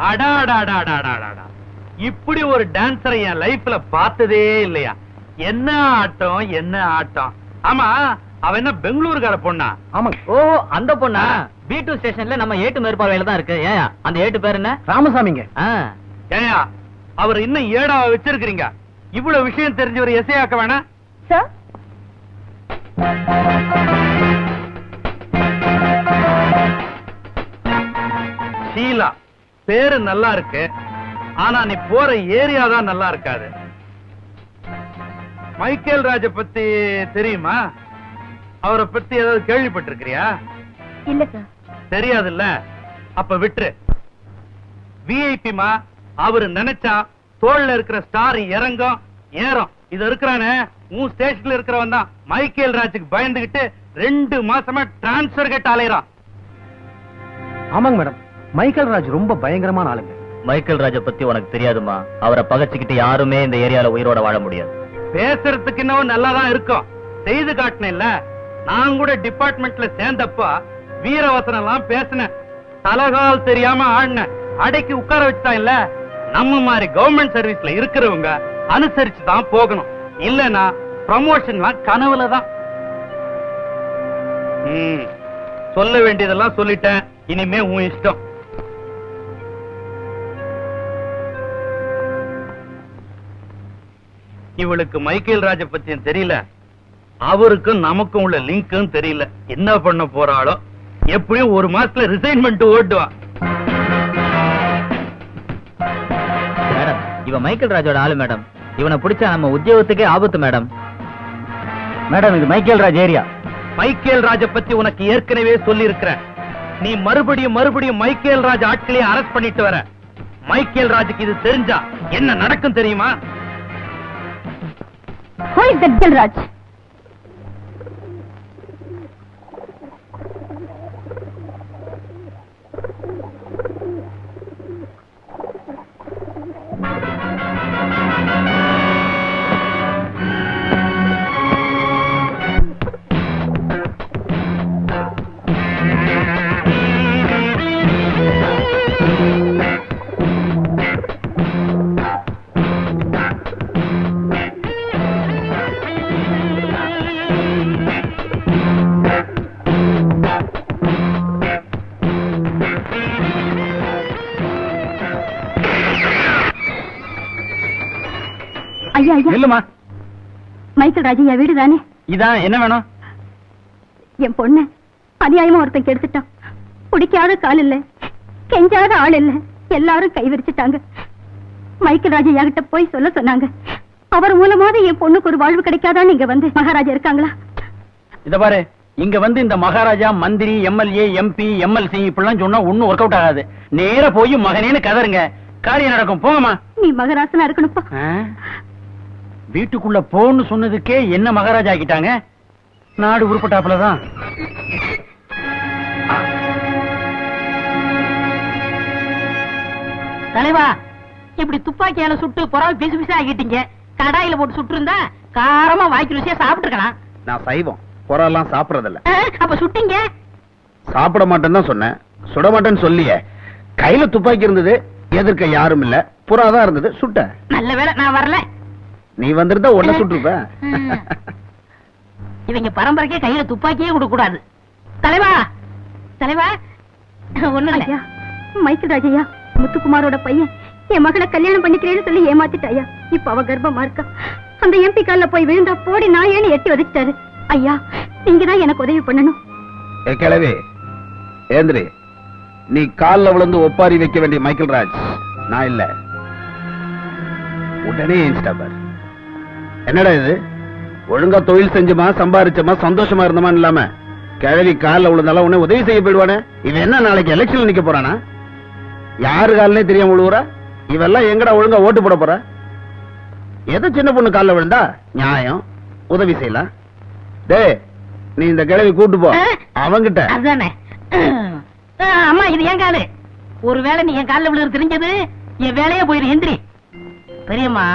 அடாடாடாடாடாடா, இப்படி ஒரு டான்ஸரை என் லைஃப்ல பார்த்ததே இல்லையா? என்ன ஆட்டம், என்ன ஆட்டம். ஆமா, அவ என்ன பெங்களூருக்கார பொண்ணா? ஆமாங்க. ஓ, அந்த பொண்ணா? B2 ஸ்டேஷன்ல நம்ம ஏட்டு மேற்பார்வையில தான் இருக்கு. ஏன் அந்த ஏட்டு பேர் என்ன? ராமசாமிங்க. ஏயா, அவர் இன்னும் ஏடாவ வச்சிருக்கீங்க. இவ்வளவு விஷயம் தெரிஞ்சவர் எஸ்ஐ ஆக்க வேணாம் சார்? ஷீலா பேரு நல்லா இருக்கு, ஆனா நீ போற ஏரியா தான் நல்லா இருக்காது. மைக்கேல் ராஜ பத்தி தெரியுமா? அவரை பத்தி ஏதாவது கேள்விப்பட்டிருக்கிறியா? இல்ல சார். தெரியாதுல்ல, அப்ப விட்டுரு. விஐபி மா, அவரு நினைச்சா தோல்ல இருக்கிற ஸ்டார் இறங்கும் ஏறும். இது இருக்கிறானே, உன் ஸ்டேஷன்ல இருக்கிறவன் தான் மைக்கேல் ராஜுக்கு பயந்துகிட்டு 2 மாசமா டிரான்ஸ்பர் கட்ட அலையறான். ஆமாங்க மேடம், மைக்கேல் ராஜ் ரொம்ப பயங்கரமான ஆளுங்க. மைக்கேல் ராஜ பத்தி உனக்கு தெரியாதுமா? அவரை பகச்சுக்கிட்டு யாருமே இந்த ஏரியால உயிரோட வாழ முடியாது. பேசுறதுக்கு இன்னும் நல்லாதான் இருக்கும், செய்து காட்டினேன்ல. நான் கூட டிபார்ட்மெண்ட்ல சேர்ந்தப்ப வீரவசனம் எல்லாம் பேசினேன், தலகால் தெரியாம ஆடின, அடைக்கு உட்கார வச்சுதான். இல்ல, நம்ம மாதிரி கவர்மெண்ட் சர்வீஸ்ல இருக்கிறவங்க அனுசரிச்சு தான் போகணும், இல்லன்னா ப்ரமோஷன்லாம் கனவுலதான். சொல்ல வேண்டியதெல்லாம் சொல்லிட்டேன், இனிமே உன் இஷ்டம். இவளுக்கு மைக்கேல் ராஜ பத்தியும் தெரியல, அவருக்கும் நமக்கும் உள்ள லிங்க்கும் தெரியல. என்ன பண்ண போறாளோ? எப்படியும் 1 மாசத்துல ரிசைன்மெண்ட் ஓட்டுவா. மேடம், இவன் மைக்கேல் ராஜோட ஆளு மேடம். இவனை பிடிச்சா நம்ம உத்தியோகத்துக்கே ஆபத்து மேடம். மேடம், இது மைக்கேல் ராஜ் ஏரியா. மைக்கேல் ராஜ பத்தி உனக்கு ஏற்கனவே சொல்லி இருக்கிறேன். நீ மறுபடியும் மைக்கேல் ராஜ் ஆட்களையே அரெஸ்ட் பண்ணிட்டு வர. மைக்கேல் ராஜுக்கு இது தெரிஞ்சா என்ன நடக்கும் தெரியுமா? Who is that Dilraj? ஐயா ஐயா, இல்லம்மா, மைக்கேல் ராஜையா வீடு தானே? இதான். என்ன வேணும்? என் பொண்ணு அநியாயமா ஒருத்தன் கெடுத்துட்டான். குடிக்காத கால் இல்ல, கெஞ்சாத ஆள் இல்ல, எல்லாரும் கை விரிச்சுட்டாங்க. மைக்கேல் ராஜையா கிட்ட போய் சொல்ல சொன்னாங்க. அவர் மூலமாவது என் பொண்ணுக்கு ஒரு வாழ்வு கிடைக்காதான்னு இங்க வந்து மகாராஜா இருக்காங்களா? இத பாரு, இங்க வந்து இந்த மகாராஜா, மந்திரி, எம்எல்ஏ, எம்பி, எம்எல்சி இப்படிலாம் சொன்னா ஒண்ணும் ஒர்க் அவுட் ஆகாது. நேர போய் மகனேன்னு கதருங்க, காரியம் நடக்கும். போங்கம்மா. நீ மகராசனா இருக்கணும்ப்பா. வீட்டுக்குள்ள போன்னு சொன்னதுக்கே என்ன மகாராஜா ஆக்கிட்டாங்க. நாடு உருப்பட்டாப்புலதான். தலைவா, இப்படி துப்பாக்கியால சுட்டு புறாவை பிசு பிசு ஆகிட்டீங்க. கடாயில போட்டு சுட்டு இருந்தா காரமா வாய்க்கு ருசியா சாப்பிட்டு இருக்கலாம். நான் சைவம், புறாலாம் சாப்பிடறதில்ல. அப்ப சுட்டீங்க? சாப்பிட மாட்டேன்னு தான் சொன்னேன், சுட மாட்டேன்னு சொல்லியே. கையில துப்பாக்கி இருந்தது, எதிர்க்க யாரும் இல்ல, புறாதான் இருந்தது, சுட்ட. நல்ல வேளை நான் வரல. நீ வந்திருந்தா ஒன்ன சுட்டுருப்ப. இவங்க பரம்பரைக்கே கையில துப்பாக்கியே கொடுக்க கூடாது. தலைவா, தலைவா, ஒண்ணு ஐயா, மைக்கேல் ராஜையா முத்துக்குமாரோட பையன் என் மகளை கல்யாணம் பண்ணிக்கிறேன்னு சொல்லி ஏமாத்திட்டாயா. இப்ப அவ கர்ப்பமா இருக்கா. அந்த எம்பி கால்ல போய் விழுந்தா போடி நாயேன்னு எட்டி வதச்சிட்டாரு. ஐயா, நீங்க தான் எனக்கு உதவி பண்ணணும். கிழவி ஏந்திரி, நீ கால்ல விழுந்து ஒப்பாரி வைக்க வேண்டிய மைக்கேல் ராஜ் நான் இல்ல. உடனே ஏன்ஸ்டாபர். என்னடா இது, ஒழுங்கா தொழில் செஞ்சுமா, சம்பாரிச்சமா, சந்தோஷமா இருந்தமா இல்லாம கிழவி கால்ல விழுந்தாலும் உடனே உதவி செய்ய போயிடுவானே. இவன் என்ன நாளைக்கு எலெக்ஷன்ல நிக்க போறானா? யாரு காலே தெரியாம விழுவுறா? இவெல்லாம் எங்கடா ஒழுங்கா ஓட்டு போட போற? எது சின்ன பொண்ணு கால்ல விழுந்தா நியாயம், உதவி செய்யலாம். டே, நீ இந்த கிழவி கூட்டு போ அவங்கிட்ட. அதுதானே. அம்மா, இது என் காலு. ஒருவேளை நீ என் காலில் விழுந்து தெரிஞ்சது என் வேலையே போயிரு. எந்திரி. பெரியம்மா,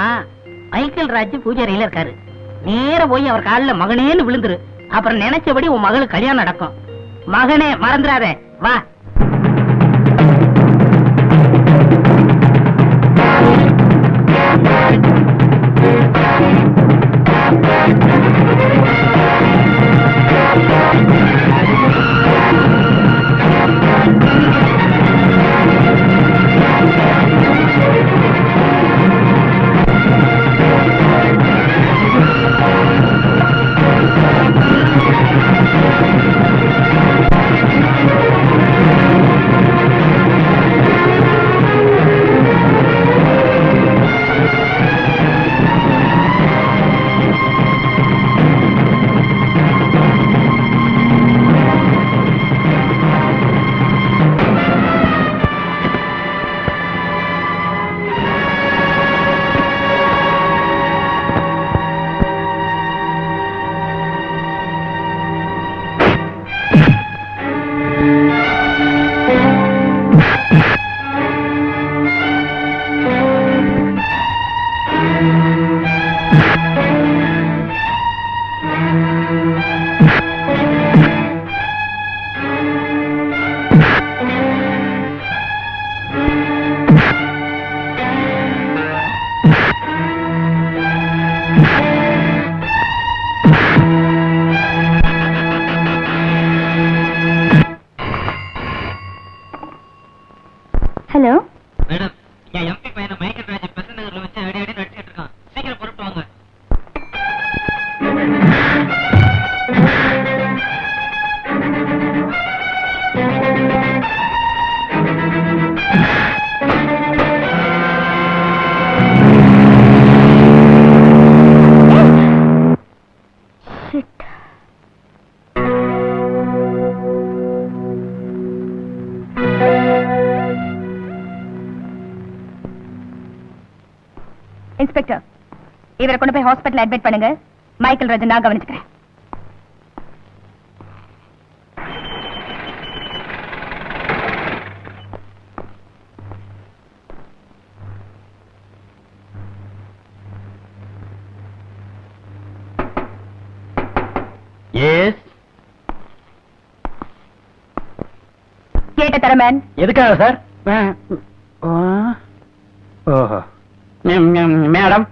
மைக்கேல் ராஜ் பூஜாரியில இருக்காரு. நேர போய் அவர் காலில் மகனேன்னு விழுந்துரு. அப்புறம் நினைச்சபடி உன் மகளுக்கு கல்யாணம் நடக்கும். மகனே, மறந்துடாத. வா. ஹலோ. மேடம், என் எம்பி பையனை மைக்கேல் ராஜ் பெசன்ட் நகர்ல வச்சு அடி அடி நடிச்சிட்டு இருக்கான். சீக்கிரம் புறப்பட்டு வாங்க. இன்ஸ்பெக்டர், இவரை கொண்டு போய் ஹாஸ்பிடல் அட்மிட் பண்ணுங்க. மைக்கேல் ராஜ் நான் கவனிச்சுக்கிறேன். எஸ். கேட்ட தரமேன். எதுக்காக சார்? ஓஹோ. மேடம்,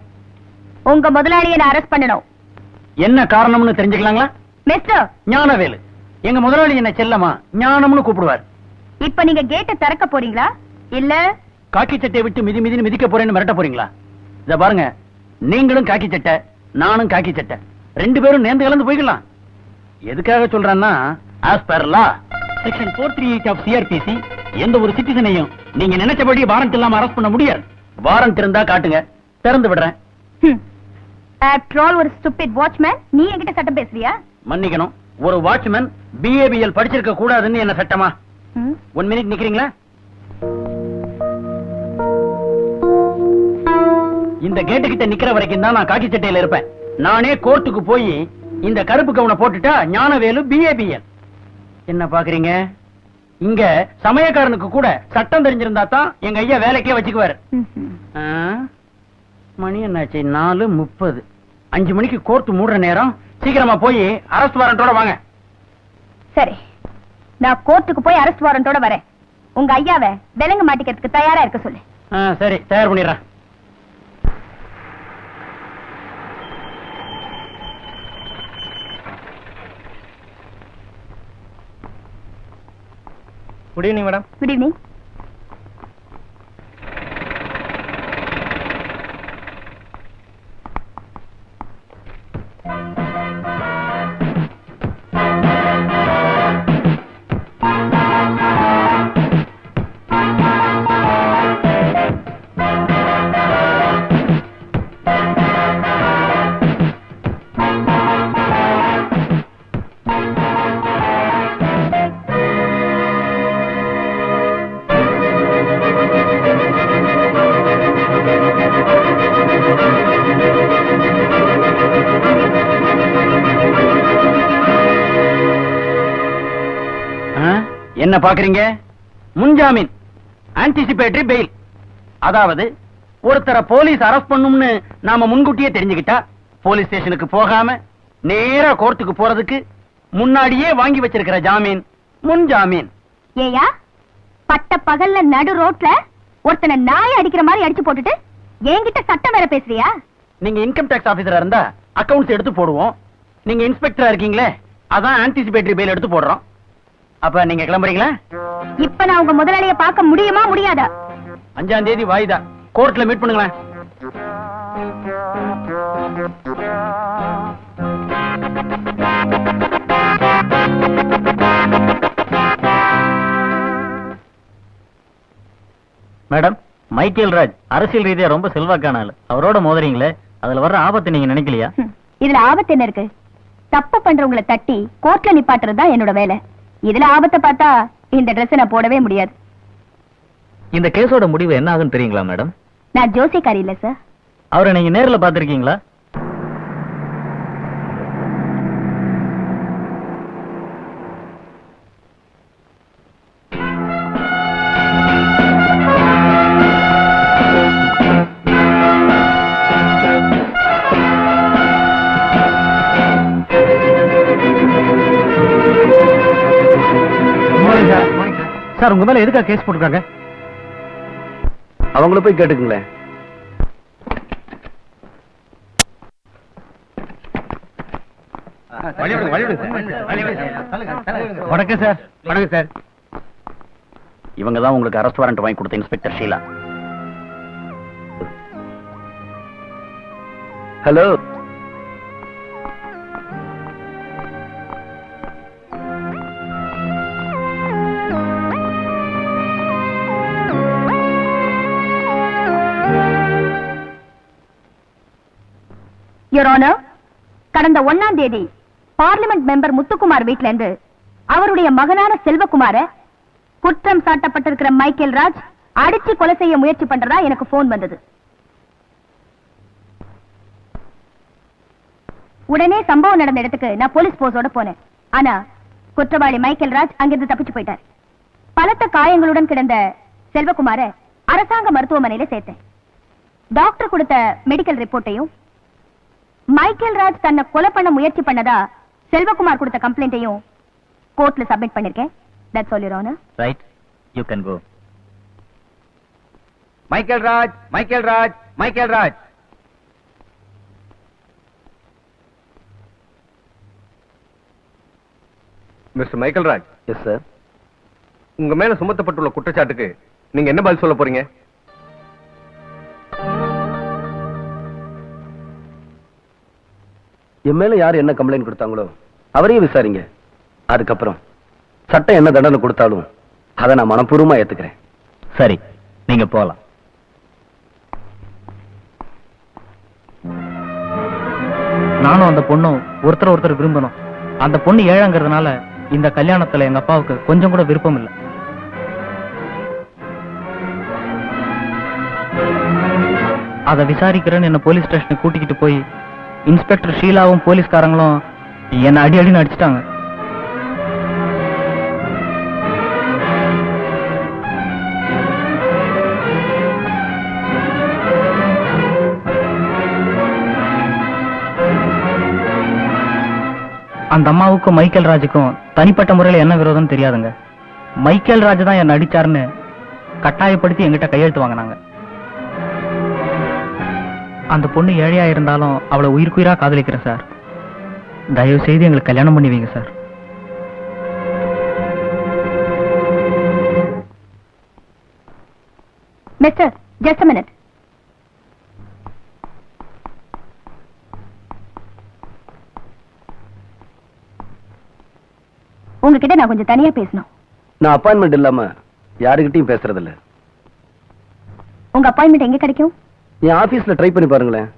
உங்க முதலாளியை நான் அரெஸ்ட் பண்ணணும். என்ன காரணம்னு தெரிஞ்சுக்கலாங்களா? மிஸ்டர், ஞானவேலு. எங்க முதலாளி என்ன செல்லமா ஞானம்னு கூப்பிடுவார். இப்ப நீங்க கேட்டை திறக்க போறீங்களா இல்ல காக்கி சட்டையை விட்டு மிதி மிதின்னு மிதிக்க போறேன்னு மிரட்ட போறீங்களா? இத பாருங்க, நீங்களும் காக்கி சட்டை, நானும் காக்கி சட்டை, 2 பேரும் நேர்ந்து கலந்து போய்க்கலாம். எதுக்காக சொல்றேன்னா, as per law section 438 of CrPC எந்த ஒரு சிட்டிசனையும் நீங்க நினைச்சபடி வாரண்ட் இல்லாம அரெஸ்ட் பண்ண முடியாது. வாரண்ட் இருந்தா காட்டுங்க, திறந்து விடுறேன். ஆஃப்டர் ஆல் ஒரு ஸ்டூபிட் வாட்ச்மேன் நீ என்கிட்ட சட்டம் பேசுறியா? மன்னிக்கணும், ஒரு வாட்ச்மேன் பிஏபிஎல் படிச்சிருக்க கூடாதுன்னு என்ன சட்டமா? 1 மினிட் நிக்கிறீங்களா? இந்த கேட்டு கிட்ட நிக்கிற வரைக்கும் தான் நான் காக்கி சட்டையில இருப்பேன். நானே கோர்ட்டுக்கு போய் இந்த கருப்பு கவுனை போட்டுட்டா ஞானவேலு பிஏபிஎல். என்ன பாக்குறீங்க? இங்க சமயக்காரனுக்கு கூட சட்டம் தெரிஞ்சிருந்தா தான் எங்க ஐயா வேலைக்கே வச்சுக்குவாரு. மணி என்னாச்சு? 4:30. 5 மணிக்கு கோர்ட்டு மூடுற நேரம். சீக்கிரமா போய் அரெஸ்ட் வாரண்டோட வாங்க. சரி, நான் கோர்ட்டுக்கு போய் அரெஸ்ட் வாரண்டோட வரேன். உங்க ஐயாவை விலங்கு மாட்டிக்கிறதுக்கு தயாரா இருக்க சொல்லு. சரி, தயார் பண்ணிடுறேன். Good evening madam. Good evening. என்ன பாக்குறீங்க? முன்ஜாமீன், ஆன்டிசிபேட்டரி பெயில். அதாவது ஒருத்தரை போலீஸ் அரெஸ்ட் பண்ணும்னு நாம முன்கூட்டியே தெரிஞ்சுக்கிட்டா போலீஸ் ஸ்டேஷனுக்கு போகாம நேரா கோர்ட்டுக்கு போறதுக்கு முன்னாடியே வாங்கி வச்சிருக்கிற ஜாமீன் முன்ஜாமீன். ஏயா, பட்ட பகல்ல நடு ரோட்ல ஒருத்தனை நாய் அடிக்கிற மாதிரி அடிச்சு போட்டுட்டு என்கிட்ட சட்டம் வேற பேசுறியா? நீங்க இன்கம் டாக்ஸ் ஆபீசரா இருந்தா அக்கவுண்ட்ஸ் எடுத்து போடுவோம். நீங்க இன்ஸ்பெக்டரா இருக்கீங்களே, அதான் ஆன்டிசிபேட்டரி பெயில் எடுத்து போடுறோம். அப்ப நீங்க கிளம்புறீங்களா? இப்ப நான் உங்க முதலாளிய பார்க்க முடியுமா முடியாதா? 5ஆம் தேதி வாய்தா, கோர்ட்ல மீட் பண்ணுங்களேன். மேடம், மைக்கேல் ராஜ் அரசியல் ரீதியா ரொம்ப செல்வாக்கான ஆளு. அவரோட மோதுறீங்களே, அதுல வர்ற ஆபத்து நீங்க நினைக்கலையா? இதுல ஆபத்து என்ன இருக்கு? தப்பு பண்றவங்களை தட்டி கோர்ட்ல நிப்பாட்டுறதுதான் என்னோட வேலை. இதுல ஆபத்தை பார்த்தா இந்த ட்ரெஸ் நான் போடவே முடியாது. இந்த கேஸோட முடிவு என்ன ஆகுன்னு தெரியுங்களா மேடம்? நான் ஜோசியக்காரி இல்ல சார். அவரை நீங்க நேர்ல பாத்திருக்கீங்களா? சார், உங்க மேல எதுக்கா கேஸ் போட்டுருக்காங்க? அவங்கள போய் கேட்டுக்குங்களேன். வணக்கம் சார். வணக்கம் சார். இவங்க தான் உங்களுக்கு அரெஸ்ட் வாரண்ட் வாங்கி கொடுத்த inspector Sheela. Hello, your honour, கடந்த 1ஆம் தேதி பார்லிமெண்ட் மெம்பர் முத்துக்குமார் வீட்ல இருந்து அவருடைய மகனான செல்வகுமார குற்றம் சாட்டப்பட்டிருக்கிற மைக்கேல் ராஜ் அடிச்சு கொலை செய்ய முயற்சி பண்றதா எனக்கு போன் வந்தது. உடனே சம்பவம் நடந்த இடத்துக்கு நான் போலீஸ் போர்ஸோட போனேன். ஆனா குற்றவாளி மைக்கேல் ராஜ் அங்கிருந்து தப்பிச்சு போயிட்டார். பலத்த காயங்களுடன் கிடந்த செல்வகுமார அரசாங்க மருத்துவமனையில சேர்த்தேன். டாக்டர் கொடுத்த மெடிக்கல் ரிப்போர்ட்டையும் மைக்கேல் ராஜ் தன்னை கொலை பண்ண முயற்சி பண்ணதா செல்வகுமார் கொடுத்த கம்ப்ளைண்ட்டையும் கோர்ட்ல சப்மிட் பண்ணிருக்கேன். That's all your honour. Right, you can go. Michael Raj, Michael Raj, Michael Raj. Mister Michael Raj. Yes sir. உங்க மேல சுமத்தப்பட்டுள்ள குற்றச்சாட்டுக்கு நீங்க என்ன பதில் சொல்ல போறீங்க? என் மேல யார் என்ன கம்ப்ளைண்ட் கொடுத்தாங்களோ அவரையும் விசாரிங்க. அதுக்கப்புறம் சட்டம் என்ன தண்டனை கொடுத்தாலும் அதை நான் மனப்பூர்வமா ஏத்துக்கிறேன். சரி, நீங்க போலாம். நானும் அந்த பொண்ணும் ஒருத்தர் விரும்பணும். அந்த பொண்ணு ஏழாங்கிறதுனால இந்த கல்யாணத்துல எங்க அப்பாவுக்கு கொஞ்சம் கூட விருப்பம் இல்லை. அதை விசாரிக்கிறேன்னு என்ன போலீஸ் ஸ்டேஷனுக்கு கூட்டிக்கிட்டு போய் இன்ஸ்பெக்டர் ஷீலாவும் போலீஸ்காரங்களும் என்ன அடி அடின்னு அடிச்சிட்டாங்க. அந்த அம்மாவுக்கும் மைக்கேல் ராஜுக்கும் தனிப்பட்ட முறையில் என்ன விரோதம் தெரியாதுங்க. மைக்கேல் ராஜ் தான் என்ன அடிச்சாருன்னு கட்டாயப்படுத்தி எங்கிட்ட கையெழுத்து வாங்கினாங்க. அந்த பொண்ணு ஏழையா இருந்தாலும் அவளை உயிருக்குயிரா காதலிக்கிறேன் சார். தயவு செய்து எங்களுக்கு கல்யாணம் பண்ணி வைங்க sir. Mister, just a minute. உங்ககிட்ட நான் கொஞ்சம் தனியா பேசணும். நான் அப்பாயின்மெண்ட் இல்லாம யாருக்கிட்டையும் பேசுறது இல்ல. உங்க அப்பாயின்மெண்ட் எங்க கிடைக்கும்? என் ஆபீஸ்ல ட்ரை பண்ணி பாருங்களேன்.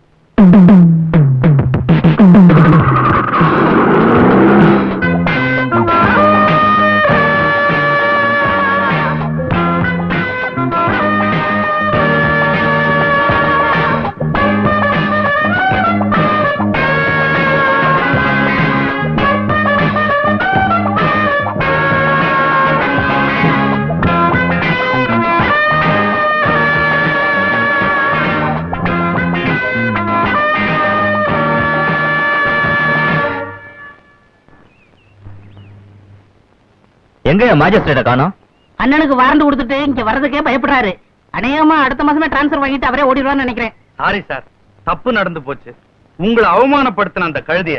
எங்க மாஜிஸ்ட்ரேட்ட காணோம்? அண்ணனுக்கு வாரண்ட் கொடுத்துட்டு இங்க வர்றதுக்கே பயப்படுறாரு. அநேகமா அடுத்த மாசமே டிரான்ஸ்பர் வாங்கிட்டு அவரே ஓடிடுவான்னு நினைக்கிறேன். சாரி சார், தப்பு நடந்து போச்சு. உங்களை அவமானப்படுத்தின அந்த கழுதிய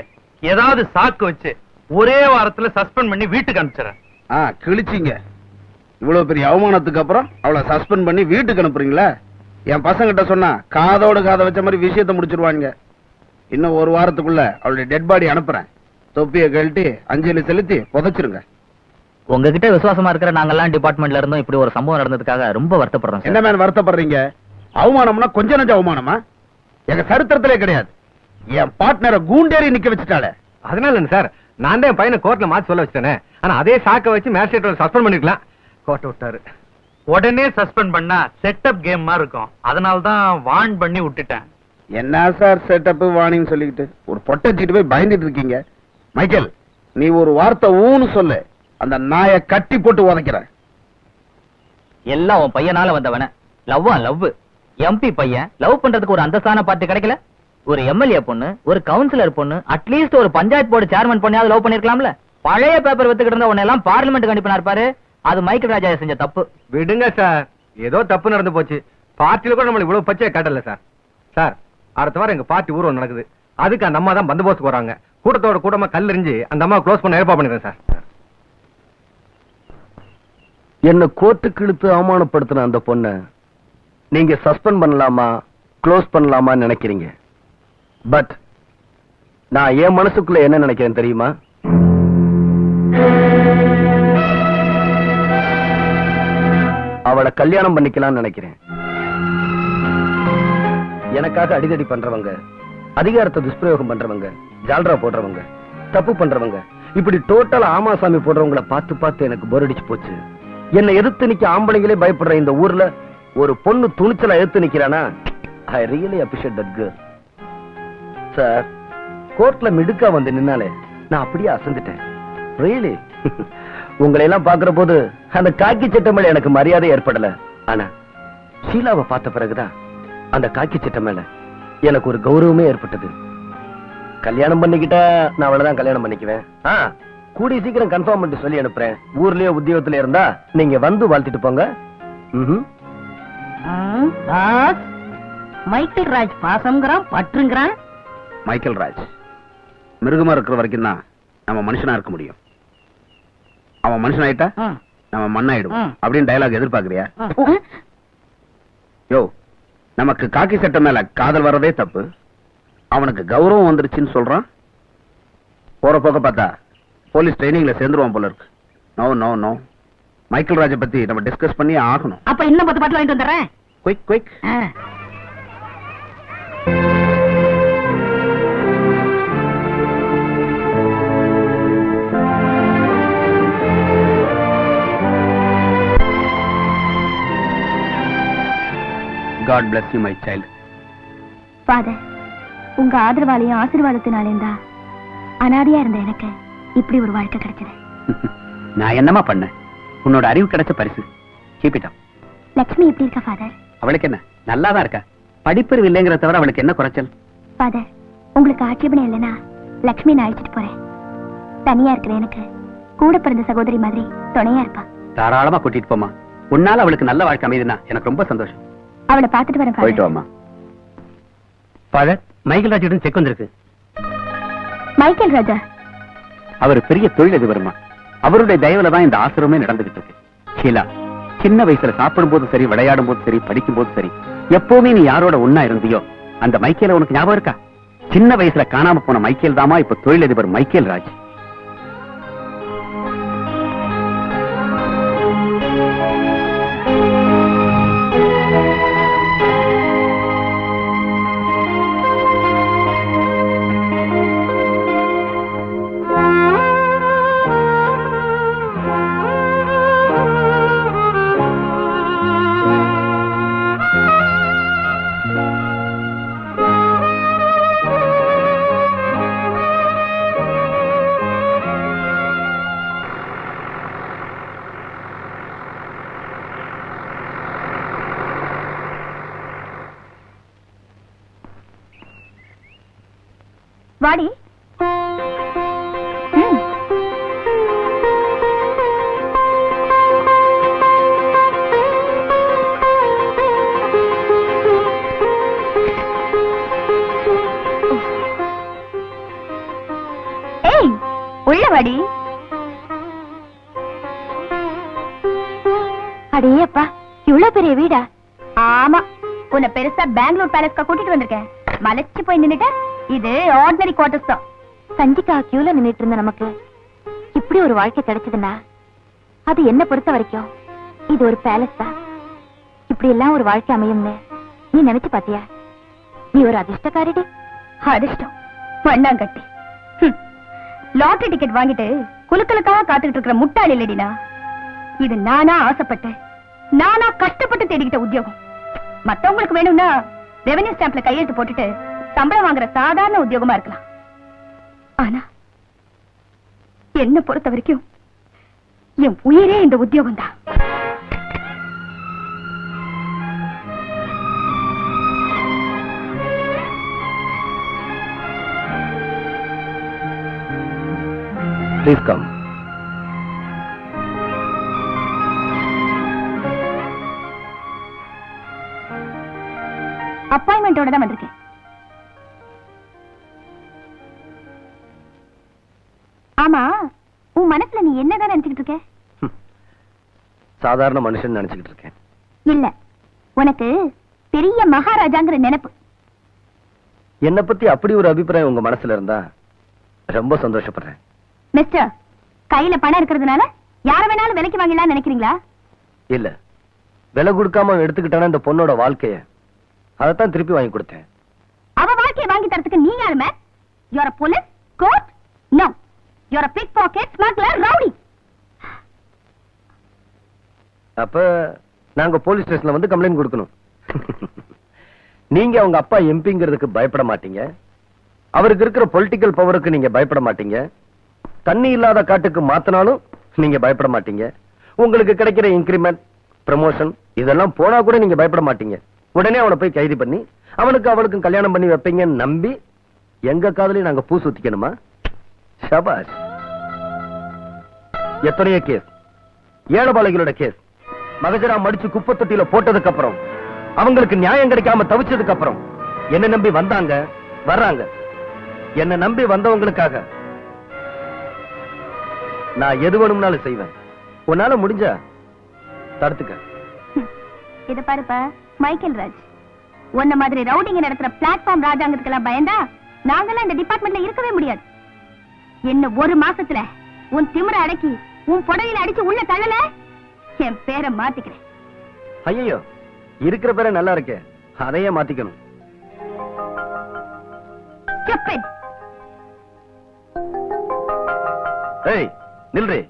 ஏதாவது சாக்கு வச்சு ஒரே வாரத்துல சஸ்பெண்ட் பண்ணி வீட்டுக்கு அனுப்பிச்சிடறேன். கிழிச்சிங்க. இவ்வளவு பெரிய அவமானத்துக்கு அப்புறம் அவளை சஸ்பெண்ட் பண்ணி வீட்டுக்கு அனுப்புறீங்களா? என் பசங்கிட்ட சொன்னா காதோட காதை வச்ச மாதிரி விஷயத்தை முடிச்சிருவாங்க. இன்னும் ஒரு வாரத்துக்குள்ள அவளுடைய டெட் பாடி அனுப்புறேன். தொப்பியை கழட்டி அஞ்சலி செலுத்தி புதைச்சிருங்க. உங்ககிட்ட விசுவாசமா இருக்கிற நாங்கெல்லாம் டிபார்ட்மெண்ட்ல இருந்தோம். இப்படி ஒரு சம்பவம் நடந்ததுக்காக ரொம்ப வருத்தப்படுறோம். என்ன மேன் வருத்தப்படுறீங்க? அவமானம்னா கொஞ்ச நஞ்ச அவமானமா? எங்க சரித்திரத்திலே கிடையாது. என் பார்ட்னரை கூண்டேறி நிக்க வச்சுட்டாளே. அதனால என்ன சார், நான் தான் என் பையனை கோர்ட்ல மாத்தி சொல்ல வச்சிட்டேனே. ஆனா அதே சாக்க வச்சு மேஜிஸ்ட்ரேட் சஸ்பெண்ட் பண்ணிருக்கலாம். கோர்ட் விட்டாரு. உடனே சஸ்பெண்ட் பண்ணா செட்டப் கேம் மாதிரி இருக்கும். அதனால தான் வார்ன் பண்ணி விட்டுட்டேன். என்ன சார் செட்டப் வாணின்னு சொல்லிக்கிட்டு ஒரு பொட்டச்சிட்டு போய் பயந்துட்டு இருக்கீங்க. மைக்கேல், நீ ஒரு வார்த்தை ஊன்னு சொல்லு, அந்த நாயை கட்டி போட்டு உதைக்கிறேன். எல்லாம் உன் பையனால வந்தவன. லவ்வா லவ். எம்பி பையன் லவ் பண்றதுக்கு ஒரு அந்தஸ்தான பார்ட்டி கிடைக்கல. ஒரு எம்எல்ஏ பொண்ணு, ஒரு கவுன்சிலர் பொண்ணு, அட்லீஸ்ட் ஒரு பஞ்சாயத்து போர்டு சேர்மன் பொண்ணையாவது லவ் பண்ணிருக்கலாம்ல. பழைய பேப்பர் வித்துக்கிட்டு இருந்த உன்னை எல்லாம் பார்லிமெண்ட் அனுப்பினார் பாரு. அது மைக்கேல் ராஜா செஞ்ச தப்பு. விடுங்க சார், ஏதோ தப்பு நடந்து போச்சு. பார்ட்டியில கூட நம்மள இவ்வளவு பச்சையா காட்டல சார். சார், அடுத்த வாரம் எங்க பார்ட்டி ஊர்வலம் நடக்குது. அதுக்கு அந்த அம்மா தான் பந்தோபஸ்துக்கு வராங்க. கூட்டத்தோட கூட்டமா கல்லெறிஞ்சு அந்த அம்மா க்ளோஸ் பண்ண ஏற்பாடு பண்ணிடுறேன் சார். என்ன கோர்ட்டுக்கு இழுத்து அவமானப்படுத்தின அந்த பொண்ண நீங்க சஸ்பெண்ட் பண்ணலாமா க்ளோஸ் பண்ணலாமா நினைக்கிறீங்க. பட் நான் என் மனசுக்குள்ள என்ன நினைக்கிறேன் தெரியுமா? அவளை கல்யாணம் பண்ணிக்கலாம்னு நினைக்கிறேன். எனக்காக அடிதடி பண்றவங்க, அதிகாரத்தை துஷ்பிரயோகம் பண்றவங்க, ஜால்ரா போடுறவங்க, தப்பு பண்றவங்க, இப்படி டோட்டல் ஆமாசாமி போடுறவங்கள பார்த்து பார்த்து எனக்கு போர் அடிச்சு போச்சு. என்னை எதிர்த்து நிக்க ஆம்பளைங்களே பயப்படுற இந்த ஊர்ல ஒரு பொண்ணு துணிச்சலா எதிர்த்து நிக்கிறானா, I really appreciate that girl. Sir, கோர்ட்ல மிடுக்கா வந்து நின்னாலே நான் அப்படியே அசந்துட்டேன். ரியலி உங்களை எல்லாம் பாக்குற போது அந்த காக்கி சட்டை மேல எனக்கு மரியாதை ஏற்படல. ஆனா ஷீலாவை பார்த்த பிறகுதான் அந்த காக்கி சட்டை மேல எனக்கு ஒரு கௌரவமே ஏற்பட்டது. கல்யாணம் பண்ணிக்கிட்டா நான் அவளதான் கல்யாணம் பண்ணிக்குவேன். கூடி சீக்கிரம் கன்ஃபார்ம் பண்ணி சொல்லி அனுப்புறேன். ஊர்லயே உத்தியோகத்துல இருந்தா நீங்க வந்து வாழ்த்திட்டு போங்க. மைக்கேல் ராஜ் பாசம்ங்கிறான், பற்றுங்கிறான். மைக்கேல் ராஜ் மிருகமா இருக்கிற வரைக்கும் தான் நம்ம மனுஷனா இருக்க முடியும். அவன் மனுஷன் ஆயிட்டா நம்ம மண்ணாயிடும் அப்படின்னு டயலாக் எதிர்பார்க்கறியா? யோ, நமக்கு காக்கி சட்டை மேல காதல் வர்றதே தப்பு. அவனுக்கு கௌரவம் வந்துருச்சுன்னு சொல்றான். போற போக பார்த்தா போலீஸ் ட்ரைனிங்ல சேர்ந்துருவான் போல இருக்கு. நோ நோ நோ, மைக்கேல் ராஜை பத்தி நம்ம டிஸ்கஸ் பண்ணி ஆகணும். அப்ப இன்னும் 10 பாட்டில் வாங்கிட்டு வந்துடுறேன். Quick quick. God bless you, my child. Father, உங்க ஆதரவாலையும் ஆசீர்வாதத்தினாலேயும் தான் அனாதையா இருந்த எனக்கு இப்படி ஒரு வாழ்க்கை கிடைச்சது. நான் என்னமா பண்ணேன்? உன்னோட அறிவு கிடைச்ச பரிசு. Keep it up. லட்சுமி எப்படி இருக்கா ஃபாதர்? அவளுக்கு என்ன, நல்லாதான் இருக்கா. படிப்பறிவு இல்லைங்கிறத தவிர அவளுக்கு என்ன குறைச்சல்? ஃபாதர், உங்களுக்கு ஆட்சேபணம் இல்லைன்னா லட்சுமி நான் அழைச்சிட்டு போறேன். தனியா இருக்கிற எனக்கு கூட பிறந்த சகோதரி மாதிரி துணையா இருப்பா. தாராளமா கூட்டிட்டு போமா. உன்னால அவளுக்கு நல்ல வாழ்க்கை அமையுதுன்னா எனக்கு ரொம்ப சந்தோஷம். அவளை பார்த்துட்டு வரேன். போயிட்டு வாமா. ஃபாதர், மைக்கேல் ராஜிடம் செக் வந்திருக்கு. மைக்கேல் ராஜா அவர் பெரிய தொழிலதிபர்மா. அவருடைய தயவுல தான் இந்த ஆசிரமே நடந்துகிட்டு இருக்கு. ஷீலா, சின்ன வயசுல சாப்பிடும் போது சரி, விளையாடும் போது சரி, படிக்கும் போது சரி, எப்பவுமே நீ யாரோட ஒன்னா இருந்தியோ அந்த மைக்கேல உனக்கு ஞாபகம் இருக்கா? சின்ன வயசுல காணாம போன மைக்கேல் தாமா இப்ப தொழிலதிபர் மைக்கேல் ராஜ். வாடி. ஏய், உள்ள வாடி. அடேயப்பா, இவ்வளவு பெரிய வீடா? ஆமா, உன்னை பெருசா பெங்களூர் பேலஸ்க்கு கூட்டிட்டு வந்திருக்கேன். மலைச்சு போய் நின்னுட்ட. இது ஆர்டினரி குவார்டர்ஸ் தான். சஞ்சிகா கியூல நின்னுட்டு இருந்த நமக்கு இப்படி ஒரு வாழ்க்கை கிடைச்சதுன்னா அது என்ன பொறுத்த வரைக்கும் இது ஒரு பேலஸ் தான். இப்படி எல்லாம் ஒரு வாழ்க்கை அமையும்னு நீ நினைச்சு பாத்தியா? நீ ஒரு அதிர்ஷ்டக்காரிடி. அதிர்ஷ்டம் மண்ணாங்கட்டி. லாட்டரி டிக்கெட் வாங்கிட்டு குலுக்கலுக்காக காத்துக்கிட்டு இருக்கிற முட்டாள் இல்லடினா. இது நானா ஆசைப்பட்டேன், நானா கஷ்டப்பட்டு தேடிக்கிட்ட உத்தியோகம். மத்தவங்களுக்கு வேணும்னா ரெவென்யூ ஸ்டாம்ப்ல கையெழுத்து போட்டுட்டு சம்பளம் வாங்குற சாதாரண உத்தியோகமா இருக்கலாம். ஆனா என்ன பொறுத்த வரைக்கும் என் உயிரே இந்த உத்தியோகம் தான். Please come. அப்பாயின்மெண்டோட தான் வந்திருக்கேன். ஆமா, உன் மனசுல நீ என்னதான் நினைச்சுக்கிட்டு இருக்க? சாதாரண மனுஷன் நினைச்சுக்கிட்டு இருக்கேன். இல்ல, உனக்கு பெரிய மகாராஜாங்கிற நினைப்பு. என்ன பத்தி அப்படி ஒரு அபிப்பிராயம் உங்க மனசுல இருந்தா ரொம்ப சந்தோஷப்படுறேன். மிஸ்டர், கையில பணம் இருக்கிறதுனால யார வேணாலும் விலைக்கு வாங்கலாம்னு நினைக்கிறீங்களா? இல்ல, விலை கொடுக்காம எடுத்துக்கிட்டான இந்த பொண்ணோட வாழ்க்கைய அதைத்தான் திருப்பி வாங்கி கொடுத்தேன். அவ வாழ்க்கையை வாங்கி தரத்துக்கு நீ யாருமே? You're a police, court? No. You're a pickpocket, smuggler, rowdy. அப்ப நாங்க போலீஸ் ஸ்டேஷன்ல வந்து கம்ப்ளைண்ட் கொடுக்கணும். நீங்க அவங்க அப்பா எம்பிங்கிறதுக்கு பயப்பட மாட்டீங்க, அவருக்கு இருக்கிற பொலிட்டிக்கல் பவருக்கு நீங்க பயப்பட மாட்டீங்க, தண்ணி இல்லாத காட்டுக்கு மாத்தினாலும் நீங்க பயப்பட மாட்டீங்க, உங்களுக்கு கிடைக்கிற இன்கிரிமெண்ட், ப்ரமோஷன் இதெல்லாம் போனா கூட நீங்க பயப்பட மாட்டீங்க. உடனே அவனை போய் கைது பண்ணி அவனுக்கு அவளுக்கும் கல்யாணம் பண்ணி வைப்பீங்கன்னு நம்பி எங்க காதலையும் நாங்க பூ சுத்திக்கணுமா? ஷபாஷ். எத்தனையோ கேஸ், ஏழபாளைகளோட கேஸ், மகஜரா மடிச்சு குப்பை தொட்டியில போட்டதுக்கு அப்புறம், அவங்களுக்கு நியாயம் கிடைக்காம தவிச்சதுக்கு அப்புறம் என்ன நம்பி வந்தாங்க, வர்றாங்க. என்ன நம்பி வந்தவங்களுக்காக நான் எது வேணும்னாலும் செய்வேன். உன்னால முடிஞ்சா தடுத்துக்க. இத பாருப்பா மைக்கேல் ராஜ், உன்ன மாதிரி ரவுடிங்க நடத்துற பிளாட்ஃபார்ம் ராஜாங்கத்துக்கெல்லாம் பயந்தா நாங்கெல்லாம் இந்த டிபார்ட்மெண்ட்ல இருக்கவே முடியாது. இன்னும் ஒரு மாசத்துல உன் திமிர அடக்கி உன் புடவையில அடிச்சு உள்ள தள்ளல, என் பேரை மாத்திக்கிறேன். ஐயோ, இருக்கிற பேரை நல்லா இருக்கே, அதையே மாத்திக்கணும். Stupid. ஏய் நில்றே.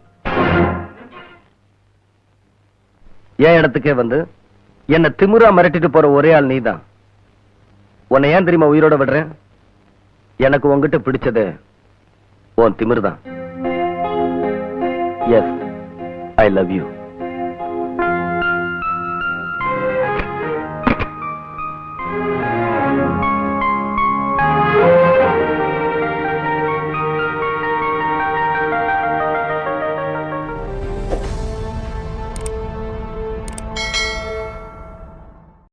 என் இடத்துக்கே வந்து என்ன திமிரா மிரட்டிட்டு போற ஒரே ஆள் நீதான். உன்னை ஏன் தெரியுமா உயிரோட விடுறேன்? எனக்கு உன்கிட்ட பிடிச்சது உன் திமிர் தான். Yes, I love you.